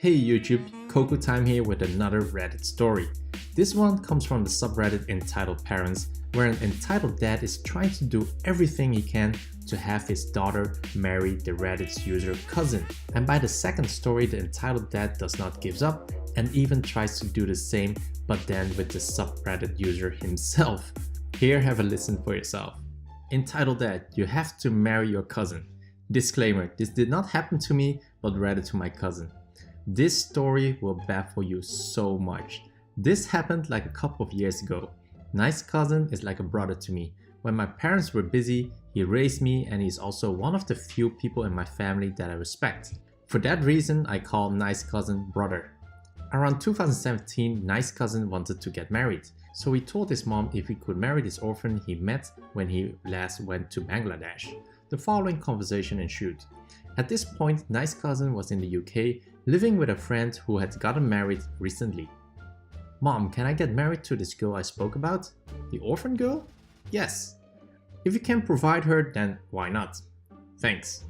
Hey YouTube, Coco Time here with another Reddit story. This one comes from the subreddit Entitled Parents, where an entitled dad is trying to do everything he can to have his daughter marry the Reddit's user cousin. And by the second story, the entitled dad does not give up and even tries to do the same, but then with the subreddit user himself. Here, have a listen for yourself. Entitled dad, you have to marry your cousin. Disclaimer, this did not happen to me, but rather to my cousin. This story will baffle you so much. This happened like a couple of years ago. Nice cousin is like a brother to me. When my parents were busy, he raised me and he's also one of the few people in my family that I respect. For that reason, I call nice cousin brother. Around 2017, nice cousin wanted to get married. So he told his mom if he could marry this orphan he met when he last went to Bangladesh. The following conversation ensued. At this point, nice cousin was in the UK, living with a friend who had gotten married recently. Mom, can I get married to this girl I spoke about? The orphan girl? Yes. If you can provide her, then why not? Thanks.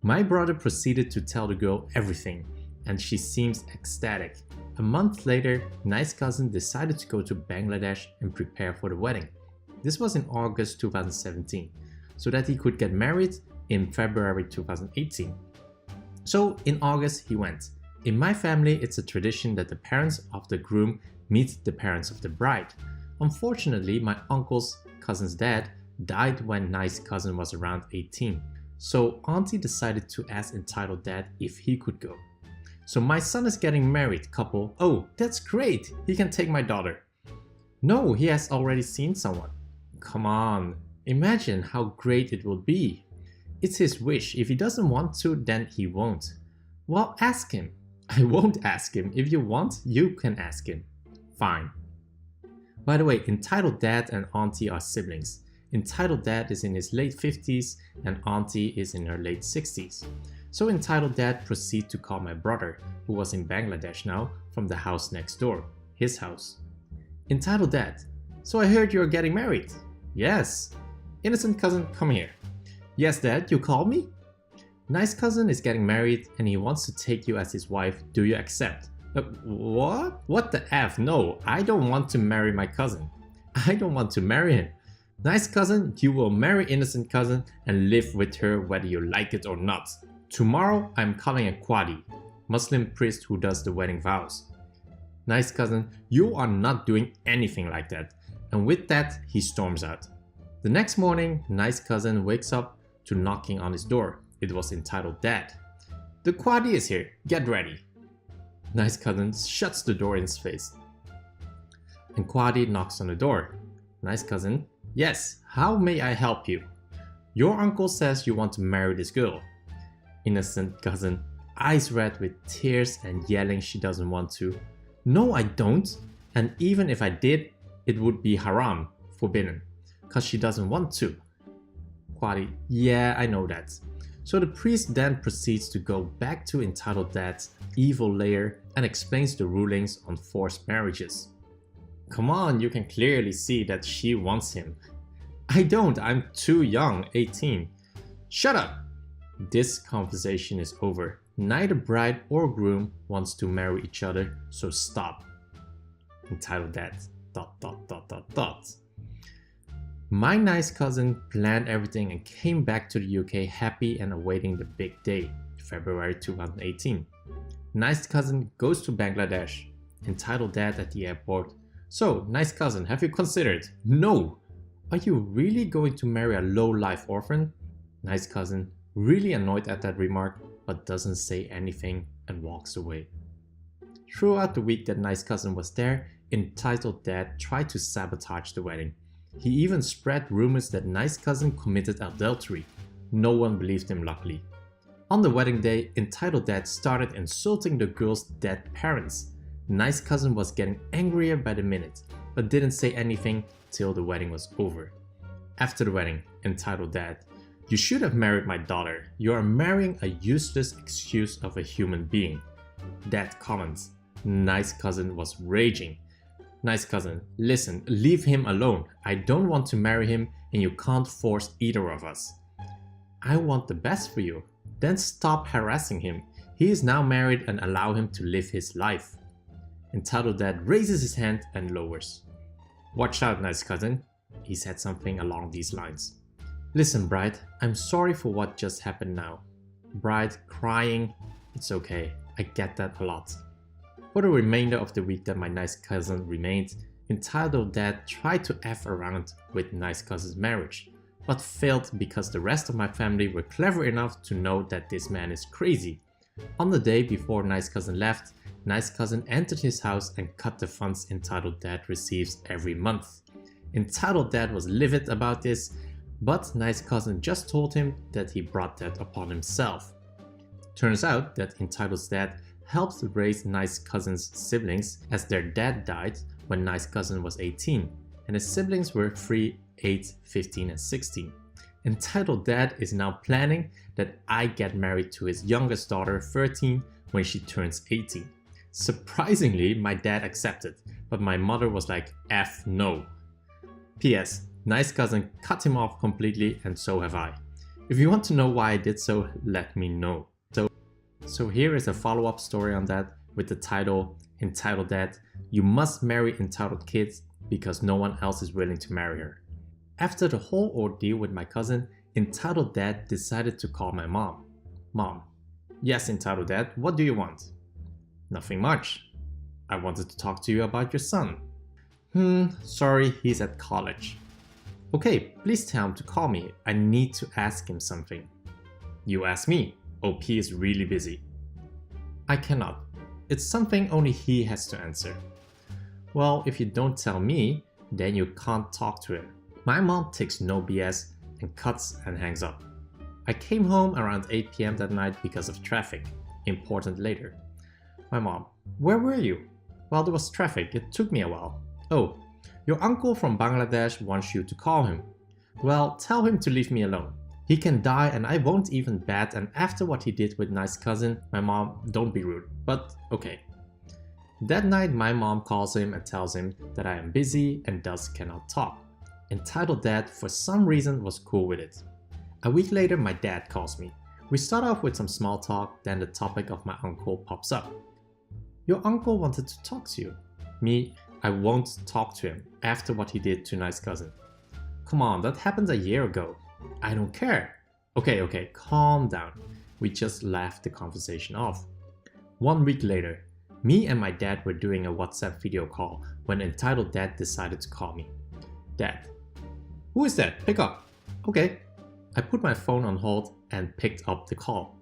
My brother proceeded to tell the girl everything, and she seems ecstatic. A month later, nice cousin decided to go to Bangladesh and prepare for the wedding. This was in August 2017, so that he could get married in February 2018. So in August he went. In my family, it's a tradition that the parents of the groom meet the parents of the bride. Unfortunately, my uncle's cousin's dad died when nice cousin was around 18. So auntie decided to ask entitled dad if he could go. So my son is getting married, couple. Oh, that's great, he can take my daughter. No, he has already seen someone. Come on, imagine how great it will be. It's his wish. If he doesn't want to, then he won't. Well, ask him. I won't ask him. If you want, you can ask him. Fine. By the way, entitled dad and auntie are siblings. Entitled dad is in his late 50s and auntie is in her late 60s. So entitled dad proceeds to call my brother, who was in Bangladesh now, from the house next door, his house. Entitled dad, so I heard you're getting married. Yes. Innocent cousin, come here. Yes, dad, you called me? Nice cousin is getting married and he wants to take you as his wife. Do you accept? What? What the F? No, I don't want to marry my cousin. I don't want to marry him. Nice cousin, you will marry innocent cousin and live with her whether you like it or not. Tomorrow, I'm calling a Qadi, Muslim priest who does the wedding vows. Nice cousin, you are not doing anything like that. And with that, he storms out. The next morning, nice cousin wakes up to knocking on his door. It was entitled dad. The Qadi is here, get ready. Nice cousin shuts the door in his face. And Qadi knocks on the door. Nice cousin, yes, how may I help you? Your uncle says you want to marry this girl. Innocent cousin, eyes red with tears and yelling she doesn't want to. No, I don't. And even if I did, it would be haram, forbidden, because she doesn't want to. Qadi, yeah, I know that. So the priest then proceeds to go back to entitled dad's evil lair and explains the rulings on forced marriages. Come on, you can clearly see that she wants him. I don't, I'm too young, 18. Shut up! This conversation is over. Neither bride or groom wants to marry each other, so stop. Entitled dad, ... My nice cousin planned everything and came back to the UK happy and awaiting the big day, February 2018. Nice cousin goes to Bangladesh. Entitled dad at the airport. So, nice cousin, have you considered? No! Are you really going to marry a low-life orphan? Nice cousin, really annoyed at that remark, but doesn't say anything and walks away. Throughout the week that nice cousin was there, entitled dad tried to sabotage the wedding. He even spread rumors that nice cousin committed adultery. No one believed him, luckily. On the wedding day, entitled dad started insulting the girl's dead parents. Nice cousin was getting angrier by the minute, but didn't say anything till the wedding was over. After the wedding, entitled dad, you should have married my daughter. You are marrying a useless excuse of a human being. Dad comments. Nice cousin was raging. Nice cousin, listen, leave him alone. I don't want to marry him and you can't force either of us. I want the best for you. Then stop harassing him. He is now married and allow him to live his life. Entitled dad raises his hand and lowers. Watch out, nice cousin. He said something along these lines. Listen, bride, I'm sorry for what just happened now. Bride crying. It's okay, I get that a lot. For the remainder of the week that my nice cousin remained, entitled dad tried to F around with nice cousin's marriage, but failed because the rest of my family were clever enough to know that this man is crazy. On the day before nice cousin left, nice cousin entered his house and cut the funds entitled dad receives every month. Entitled dad was livid about this, but nice cousin just told him that he brought that upon himself. Turns out that entitled dad helped raise nice cousin's siblings as their dad died when nice cousin was 18 and his siblings were 3, 8, 15 and 16. Entitled dad is now planning that I get married to his youngest daughter 13 when she turns 18. Surprisingly, my dad accepted, but my mother was like, F no. P.S. Nice cousin cut him off completely and so have I. If you want to know why I did so, let me know. So here is a follow-up story on that with the title Entitled Dad, You Must Marry Entitled Kids Because No One Else is Willing to Marry Her. After the whole ordeal with my cousin, entitled dad decided to call my mom. Mom, yes entitled dad, what do you want? Nothing much. I wanted to talk to you about your son. Sorry, he's at college. Okay, please tell him to call me. I need to ask him something. You ask me. OP is really busy. I cannot. It's something only he has to answer. Well, if you don't tell me, then you can't talk to him. My mom takes no BS and cuts and hangs up. I came home around 8 PM that night because of traffic. Important later. My mom, where were you? Well, there was traffic. It took me a while. Oh, your uncle from Bangladesh wants you to call him. Well, tell him to leave me alone. He can die and I won't even bat, and after what he did with nice cousin, my mom, don't be rude, but okay. That night my mom calls him and tells him that I am busy and thus cannot talk. Entitled dad for some reason was cool with it. A week later my dad calls me. We start off with some small talk, then the topic of my uncle pops up. Your uncle wanted to talk to you. Me, I won't talk to him after what he did to nice cousin. Come on, that happened a year ago. I don't care. Okay, calm down. We just laughed the conversation off. 1 week later, me and my dad were doing a WhatsApp video call when entitled dad decided to call me. Dad, who is that? Pick up. Okay. I put my phone on hold and picked up the call.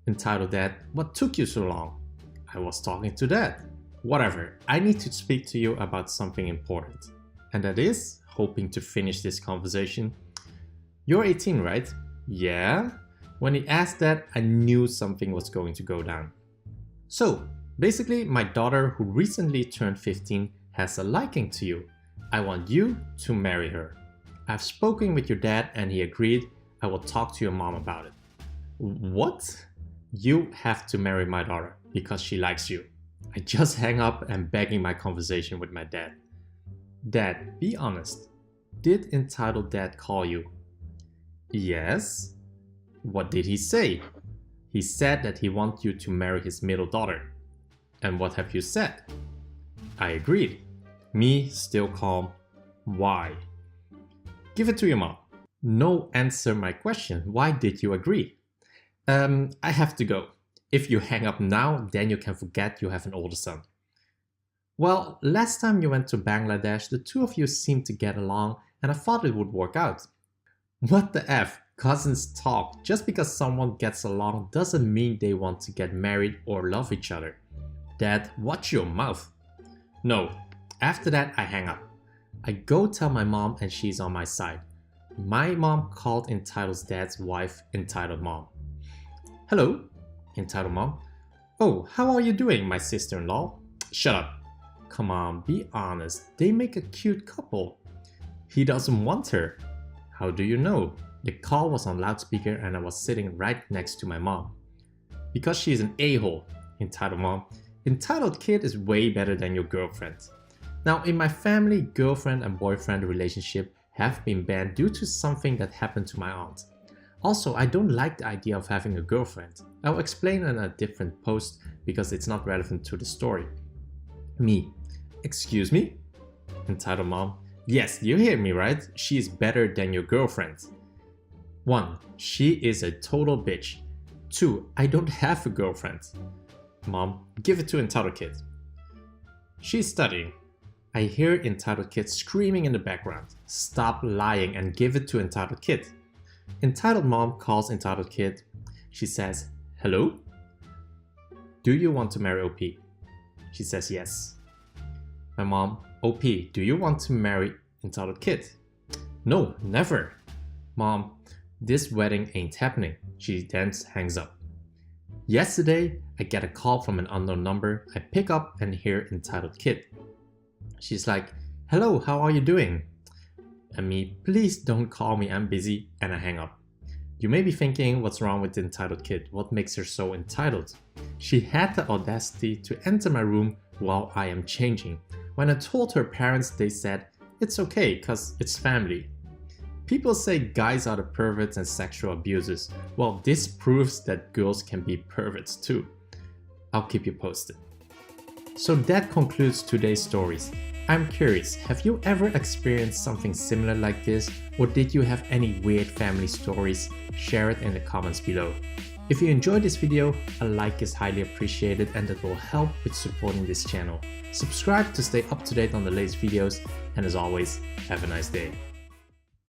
Entitled dad, what took you so long? I was talking to dad. Whatever, I need to speak to you about something important. And that is, hoping to finish this conversation. You're 18, right? Yeah. When he asked that, I knew something was going to go down. So, basically, my daughter who recently turned 15 has a liking to you. I want you to marry her. I've spoken with your dad and he agreed. I will talk to your mom about it. What? You have to marry my daughter because she likes you. I just hang up and begging my conversation with my dad. Dad, be honest. Did entitled dad call you? Yes. What did he say? He said that he wants you to marry his middle daughter. And what have you said? I agreed. Me, still calm. Why? Give it to your mom. No, answer my question. Why did you agree? I have to go. If you hang up now, then you can forget you have an older son. Well, last time you went to Bangladesh, the two of you seemed to get along and I thought it would work out. What the F? Cousins talk. Just because someone gets along doesn't mean they want to get married or love each other. Dad, watch your mouth. No. After that, I hang up. I go tell my mom and she's on my side. My mom called entitled dad's wife entitled mom. Hello, entitled mom. Oh, how are you doing, my sister-in-law? Shut up. Come on, be honest. They make a cute couple. He doesn't want her. How do you know? The call was on loudspeaker and I was sitting right next to my mom. Because she's an a-hole, entitled mom. Entitled kid is way better than your girlfriend. Now, in my family, girlfriend and boyfriend relationship have been banned due to something that happened to my aunt. Also, I don't like the idea of having a girlfriend. I'll explain in a different post because it's not relevant to the story. Me. Excuse me? Entitled mom. Yes, you hear me right? She is better than your girlfriend. 1. She is a total bitch. 2. I don't have a girlfriend. Mom, give it to entitled kid. She's studying. I hear entitled kid screaming in the background. Stop lying and give it to entitled kid. Entitled mom calls entitled kid. She says, hello? Do you want to marry OP? She says yes. My mom, OP, do you want to marry entitled kid? No, never. Mom, this wedding ain't happening. She then hangs up. Yesterday, I get a call from an unknown number. I pick up and hear entitled kid. She's like, hello, how are you doing? And me, please don't call me, I'm busy, and I hang up. You may be thinking, what's wrong with the entitled kid? What makes her so entitled? She had the audacity to enter my room while I am changing. When I told her parents, they said, it's okay, cause it's family. People say guys are the perverts and sexual abusers. Well, this proves that girls can be perverts too. I'll keep you posted. So that concludes today's stories. I'm curious, have you ever experienced something similar like this, or did you have any weird family stories? Share it in the comments below. If you enjoyed this video, a like is highly appreciated and it will help with supporting this channel. Subscribe to stay up to date on the latest videos, and as always, have a nice day.